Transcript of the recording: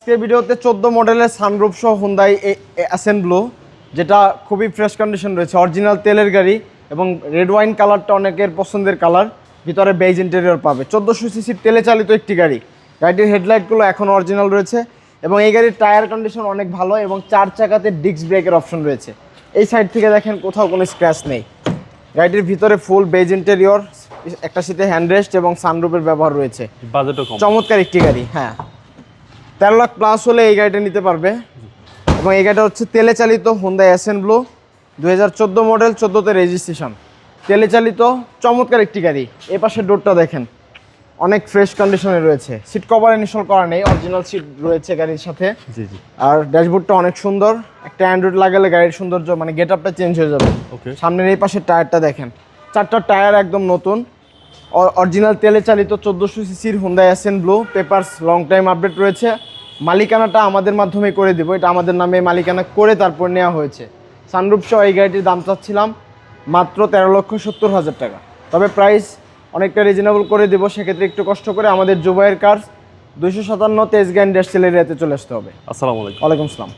আজকের ভিডিওতে 14 মডেলের সানরুফ সহ হুন্ডাই অ্যাসেন্ট ব্লু, যেটা খুবই ফ্রেশ কন্ডিশন রয়েছে, অরিজিনাল তেলের গাড়ি এবং রেড ওয়াইন কালারটা অনেকের পছন্দের কালার। ভিতরে বেজ ইন্টেরিয়র পাবে। 1400 সিসির তেলে চালিত একটি গাড়ি। গাড়িটির হেডলাইটগুলো এখন অরিজিনাল রয়েছে এবং এই গাড়ির টায়ার কন্ডিশন অনেক ভালো এবং 4 চাকাতে ডিস্ক ব্রেকের অপশন রয়েছে। এই সাইড থেকে দেখেন কোথাও কোনো স্ক্র্যাচ নেই। গাড়িটির ভিতরে ফুল বেজ ইন্টেরিয়র, একটা সিটে হ্যান্ডরেস্ট এবং সানরুফের ব্যবহার রয়েছে। বাজেটও কম। চমৎকার একটি গাড়ি। হ্যাঁ, 13 লাখ প্লাস হলে এই গাড়িটা নিতে পারবে। এবং এই গাড়িটা হচ্ছে তেলে চালিত হুন্ডাই অ্যাসেন্ট ব্লু, 2014 মডেল, 14তে রেজিস্ট্রেশন, তেলে চালিত চমৎকার একটি গাড়ি। এই পাশের ডোরটা দেখেন অনেক ফ্রেশ কন্ডিশনে রয়েছে। সিট কভার ইনস্টল করা নেই, অরিজিনাল সিট রয়েছে গাড়ির সাথে। জি জি। আর ড্যাশবোর্ডটা অনেক সুন্দর। একটা অ্যান্ড্রয়েড লাগালে গাড়ির সৌন্দর্য মানে গেট আপটা চেঞ্জ হয়ে যাবে। ওকে। সামনের এই পাশের টায়ারটা দেখেন, 4টা টায়ার একদম নতুন, অরিজিনাল তেলে চালিত 1400 সিসির Hyundai Accent blue. Papers long time update রয়েছে। মালিকানাটা আমাদের মাধ্যমে করে দিব, এটা আমাদের নামে মালিকানা করে তারপর নেওয়া হয়েছে। সানরুফ সহ এই গাড়িটির দাম চাচ্ছিলাম মাত্র 13,70,000 টাকা। তবে প্রাইস অনেকটা রিজনেবল করে দেবো। সেক্ষেত্রে একটু কষ্ট করে আমাদের জুবাইর কার্স 257 তেজগাঁ ইন্ডাস্ট্রিয়াল এরিয়াতে চলে আসতে হবে। আসসালামু আলাইকুম। ওয়ালাইকুম আসসালাম।